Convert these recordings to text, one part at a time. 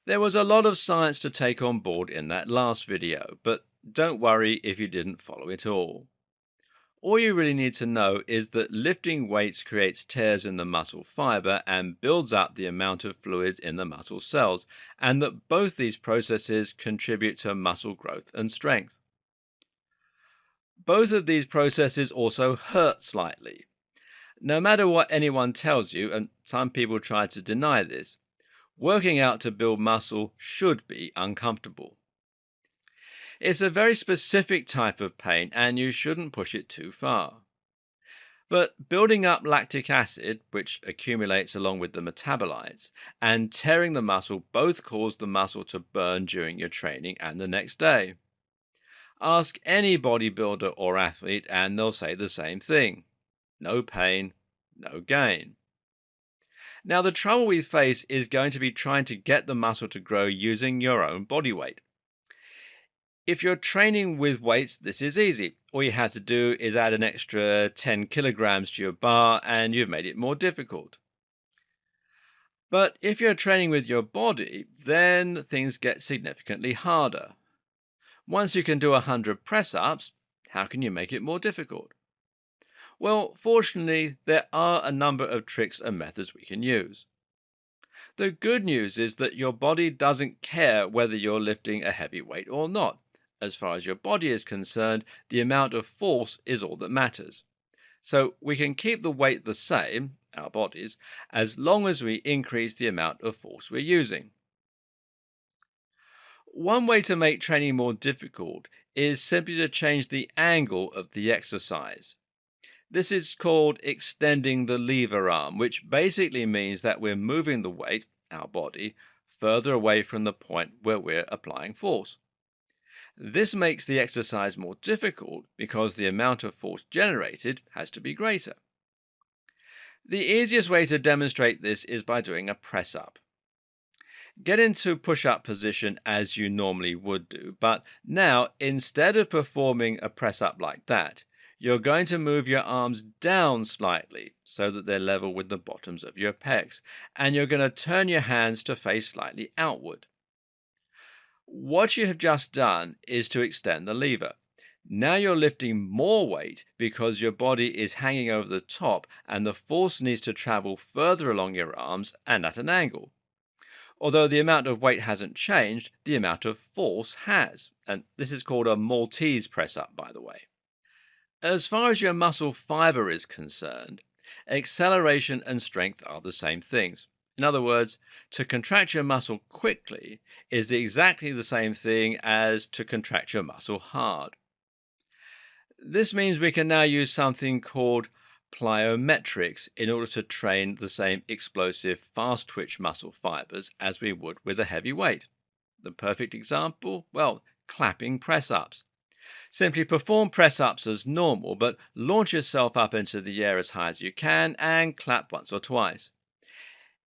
There was a lot of science to take on board in that last video, but don't worry if you didn't follow it all. All you really need to know is that lifting weights creates tears in the muscle fiber and builds up the amount of fluid in the muscle cells, and that both these processes contribute to muscle growth and strength. Both of these processes also hurt slightly. No matter what anyone tells you, and some people try to deny this, working out to build muscle should be uncomfortable. It's a very specific type of pain and you shouldn't push it too far. But building up lactic acid, which accumulates along with the metabolites, and tearing the muscle both cause the muscle to burn during your training and the next day. Ask any bodybuilder or athlete and they'll say the same thing. No pain, no gain. Now, the trouble we face is going to be trying to get the muscle to grow using your own body weight. If you're training with weights, this is easy. All you have to do is add an extra 10 kilograms to your bar and you've made it more difficult. But if you're training with your body, then things get significantly harder. Once you can do 100 press ups, how can you make it more difficult? Well, fortunately, there are a number of tricks and methods we can use. The good news is that your body doesn't care whether you're lifting a heavy weight or not. As far as your body is concerned, the amount of force is all that matters. So we can keep the weight the same, our bodies, as long as we increase the amount of force we're using. One way to make training more difficult is simply to change the angle of the exercise. This is called extending the lever arm, which basically means that we're moving the weight, our body, further away from the point where we're applying force. This makes the exercise more difficult because the amount of force generated has to be greater. The easiest way to demonstrate this is by doing a press up. Get into push up position as you normally would do, but now instead of performing a press up like that, you're going to move your arms down slightly so that they're level with the bottoms of your pecs, and you're going to turn your hands to face slightly outward. What you have just done is to extend the lever. Now you're lifting more weight because your body is hanging over the top and the force needs to travel further along your arms and at an angle. Although the amount of weight hasn't changed, the amount of force has. And this is called a Maltese press up, by the way. As far as your muscle fiber is concerned, acceleration and strength are the same things. In other words, to contract your muscle quickly is exactly the same thing as to contract your muscle hard. This means we can now use something called plyometrics in order to train the same explosive, fast twitch muscle fibers as we would with a heavy weight. The perfect example? Well, clapping press ups. Simply perform press ups as normal, but launch yourself up into the air as high as you can and clap once or twice.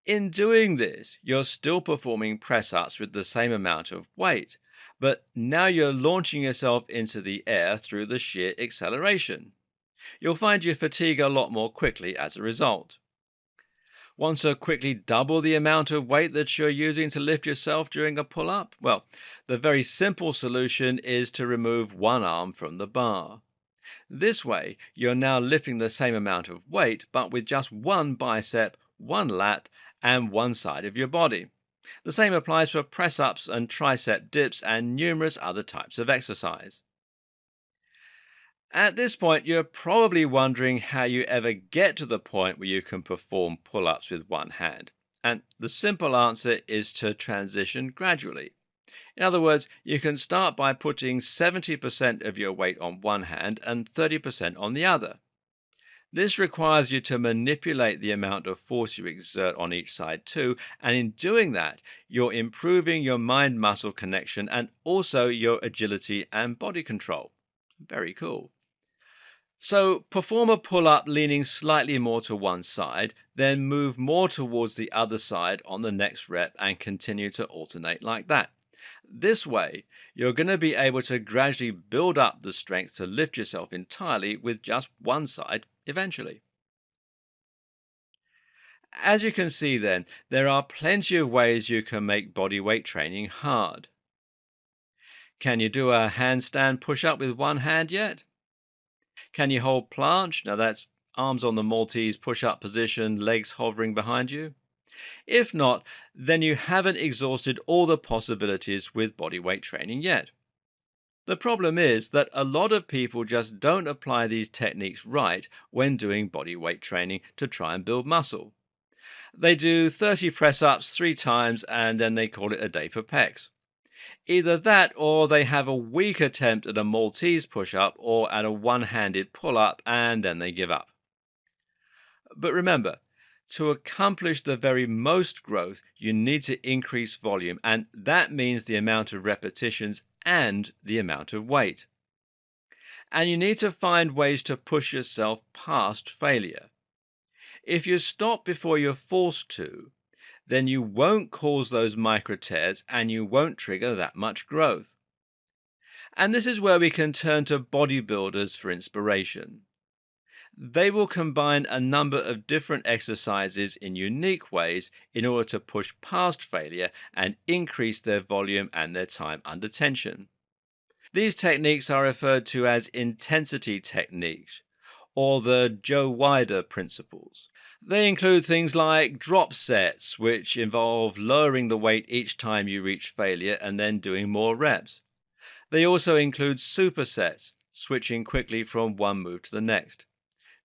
In doing this, you're still performing press ups with the same amount of weight, but now you're launching yourself into the air through the sheer acceleration. You'll find you fatigue a lot more quickly as a result. Want to quickly double the amount of weight that you're using to lift yourself during a pull up? Well, the very simple solution is to remove one arm from the bar. This way, you're now lifting the same amount of weight, but with just one bicep, one lat, and one side of your body. The same applies for press ups and tricep dips and numerous other types of exercise. At this point, you're probably wondering how you ever get to the point where you can perform pull ups with one hand. And the simple answer is to transition gradually. In other words, you can start by putting 70% of your weight on one hand and 30% on the other. This requires you to manipulate the amount of force you exert on each side too, and in doing that, you're improving your mind-muscle connection and also your agility and body control. Very cool. So perform a pull-up leaning slightly more to one side, then move more towards the other side on the next rep and continue to alternate like that. This way, you're going to be able to gradually build up the strength to lift yourself entirely with just one side eventually. As you can see then, there are plenty of ways you can make body weight training hard. Can you do a handstand push-up with one hand yet? Can you hold planche? Now that's arms on the Maltese push-up position, legs hovering behind you. If not, then you haven't exhausted all the possibilities with body weight training yet. The problem is that a lot of people just don't apply these techniques right when doing body weight training to try and build muscle. They do 30 press ups 3 times and then they call it a day for pecs. Either that or they have a weak attempt at a Maltese push up or at a one handed pull up and then they give up. But remember, to accomplish the very most growth, you need to increase volume, and that means the amount of repetitions and the amount of weight. And you need to find ways to push yourself past failure. If you stop before you're forced to, then you won't cause those micro tears and you won't trigger that much growth. And this is where we can turn to bodybuilders for inspiration. They will combine a number of different exercises in unique ways in order to push past failure and increase their volume and their time under tension. These techniques are referred to as intensity techniques, or the Joe Weider principles. They include things like drop sets, which involve lowering the weight each time you reach failure and then doing more reps. They also include supersets, switching quickly from one move to the next.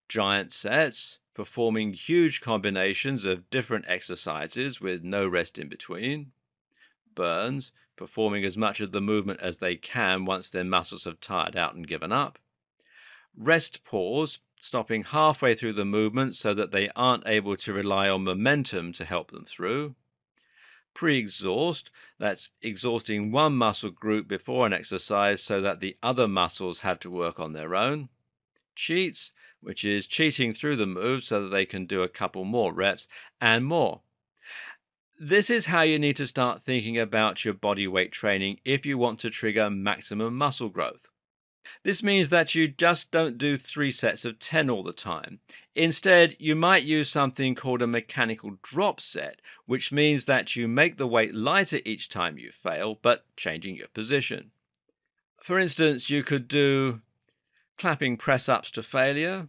Giant sets, performing huge combinations of different exercises with no rest in between. Burns, performing as much of the movement as they can once their muscles have tired out and given up. Rest pause, stopping halfway through the movement so that they aren't able to rely on momentum to help them through. Pre-exhaust, that's exhausting one muscle group before an exercise so that the other muscles have to work on their own. Cheats, which is cheating through the move so that they can do a couple more reps, and more. This is how you need to start thinking about your body weight training if you want to trigger maximum muscle growth. This means that you just don't do 3 sets of 10 all the time. Instead, you might use something called a mechanical drop set, which means that you make the weight lighter each time you fail, but changing your position. For instance, you could do clapping press-ups to failure,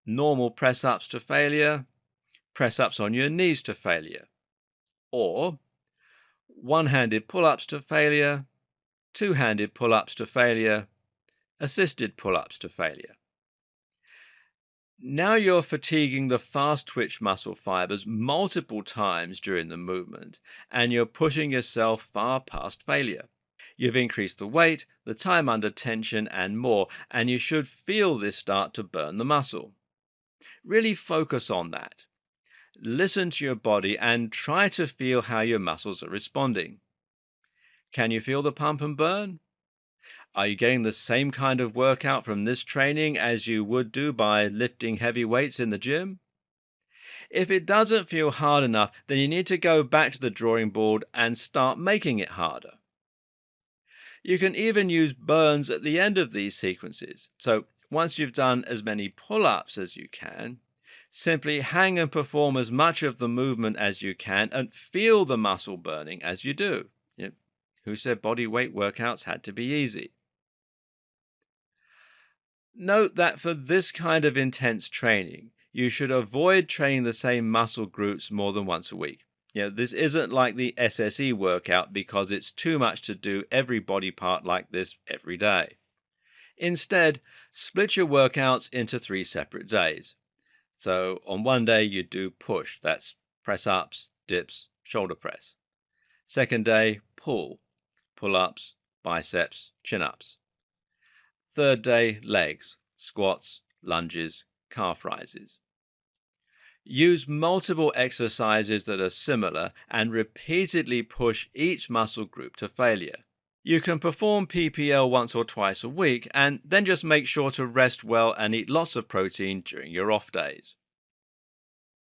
normal press-ups to failure, press-ups on your knees to failure, or one-handed pull-ups to failure, two-handed pull-ups to failure, assisted pull-ups to failure. Now you're fatiguing the fast twitch muscle fibers multiple times during the movement, and you're pushing yourself far past failure. You've increased the weight, the time under tension, and more, and you should feel this start to burn the muscle. Really focus on that. Listen to your body and try to feel how your muscles are responding. Can you feel the pump and burn? Are you getting the same kind of workout from this training as you would do by lifting heavy weights in the gym? If it doesn't feel hard enough, then you need to go back to the drawing board and start making it harder. You can even use burns at the end of these sequences. So once you've done as many pull-ups as you can, simply hang and perform as much of the movement as you can and feel the muscle burning as you do. Who said body weight workouts had to be easy? Note that for this kind of intense training, you should avoid training the same muscle groups more than once a week. This isn't like the SSE workout because it's too much to do every body part like this every day. Instead, split your workouts into 3 separate days. So on one day you do push, that's press-ups, dips, shoulder press. Second day, pull, pull-ups, biceps, chin-ups. Third day, legs, squats, lunges, calf rises. Use multiple exercises that are similar and repeatedly push each muscle group to failure. You can perform PPL once or twice a week and then just make sure to rest well and eat lots of protein during your off days.